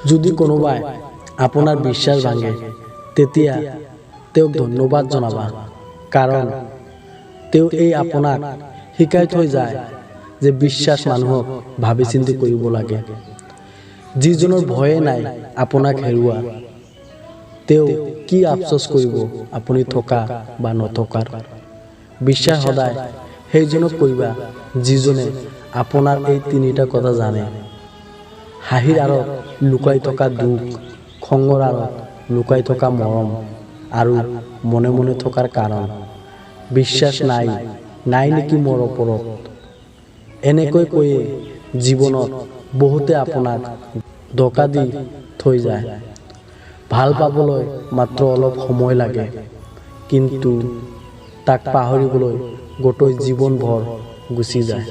যদি কোনোবাই আপোনাৰ বিশ্বাস ভাঙে তেতিয়া তেওঁক ধন্যবাদ জনাবা, কাৰণ তেওঁ এই আপোনাক শিকাই থৈ যায় যে বিশ্বাস মানুহক ভাবি চিন্তি কৰিব লাগে। যিজনৰ ভয়ে নাই আপোনাক হেৰুৱা, তেওঁ কি আফচোচ কৰিব আপুনি থকা বা নথকাৰ। বিশ্বাস সদায় সেইজনক কৰিবা যিজনে আপোনাৰ এই তিনিটা কথা জানে: হাঁহিৰ আঁৰত লুকাই থকা দুখ, খঙৰ আঁৰত লুকাই থকা মৰম, আৰু মনে মনে থকাৰ কাৰণ। বিশ্বাস নাই নেকি মোৰ ওপৰত? এনেকৈ কৈয়ে জীৱনত বহুতে আপোনাক ধোকা দি থৈ যায়। ভাল পাবলৈ মাত্ৰ অলপ সময় লাগে, কিন্তু তাক পাহৰিবলৈ গোটেই জীৱনভৰ গুচি যায়।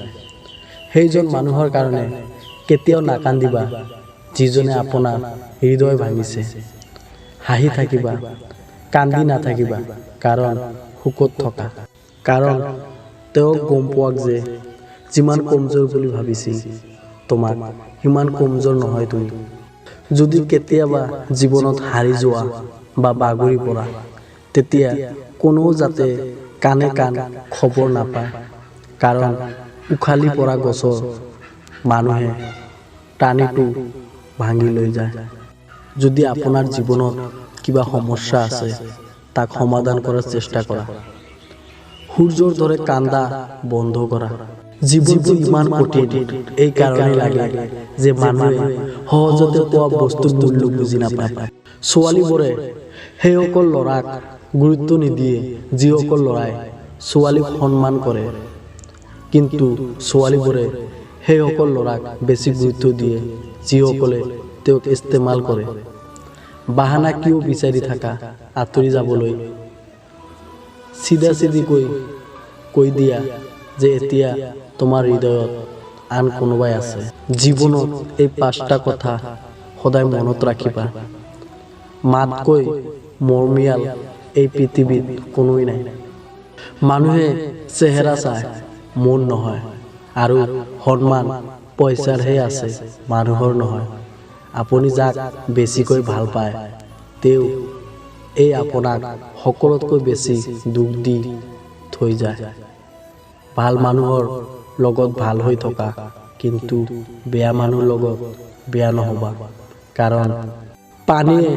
সেইজন মানুহৰ কাৰণে কেতিয়াও নাকান্দিবা যিজনে আপোনাৰ হৃদয় ভাঙিছে। হাঁহি থাকিবা, কান্দি নাথাকিবা, কাৰণ সুখত থকা। কাৰণ তেওঁক গম পোৱাক যে যিমান কমজোৰ বুলি ভাবিছিল তোমাক, সিমান কমজোৰ নহয় তুমি। যদি কেতিয়াবা জীৱনত হাৰি যোৱা বা বাগৰি পৰা, তেতিয়া কোনেও যাতে কাণে কাণ খবৰ নাপায়, কাৰণ উখালি পৰা গছৰ মানুহে টানিটো ভাঙি লৈ যায়। যদি আপোনাৰ জীৱনত কিবা সমস্যা আছে, তাক সমাধান কৰাৰ চেষ্টা কৰা। সূৰ্যৰ দৰে কান্দা বন্ধ কৰা। জীৱনটো ইমান কঠিন এই কাৰণেই লাগে যে মানুহে সহজতে পোৱা বস্তুৰ মূল্য বুজি নাপায়। ছোৱালীবোৰে সেইসকল ল'ৰাক গুৰুত্ব নিদিয়ে যিসকল ল'ৰাই ছোৱালীক সন্মান কৰে, কিন্তু ছোৱালীবোৰে সেইসকল ল'ৰাক বেছি গুৰুত্ব দিয়ে যিসকলে তেওঁক ইস্তেমাল কৰে। বাহানা কিয় বিচাৰি থাকা আঁতৰি যাবলৈ? চিধা চিধিকৈ কৈ দিয়া যে এতিয়া তোমাৰ হৃদয়ত আন কোনোবাই আছে। জীৱনত এই 5টা কথা সদায় মনত ৰাখিবা। মাতকৈ মৰমীয়াল এই পৃথিৱীত কোনোই নাই। মানুহে চেহেৰা চায়, মন নহয়, আৰু সন্মান পইচাৰহে আছে, মানুহৰ নহয়। আপুনি যাক বেছিকৈ ভাল পায়, তেওঁ এই আপোনাক সকলোতকৈ বেছি দুখ দি থৈ যায়। ভাল মানুহৰ লগত ভাল হৈ থকা, কিন্তু বেয়া মানুহৰ লগত বেয়া নহবা, কাৰণ পানীয়ে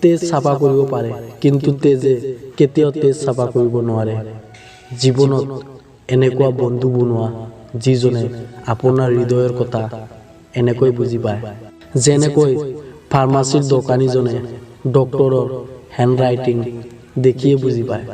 তেজ চাফা কৰিব পাৰে, কিন্তু তেজে কেতিয়াও তেজ চাফা কৰিব নোৱাৰে। জীৱনত এনেকুৱা বন্ধু বনোৱা যিজনে আপোনাৰ হৃদয়ৰ কথা এনেকৈ বুজি পায়, যেনেকৈ ফাৰ্মাচীৰ দোকানীজনে ডক্তৰৰ হেণ্ডৰাইটিং দেখিয়ে বুজি পায়।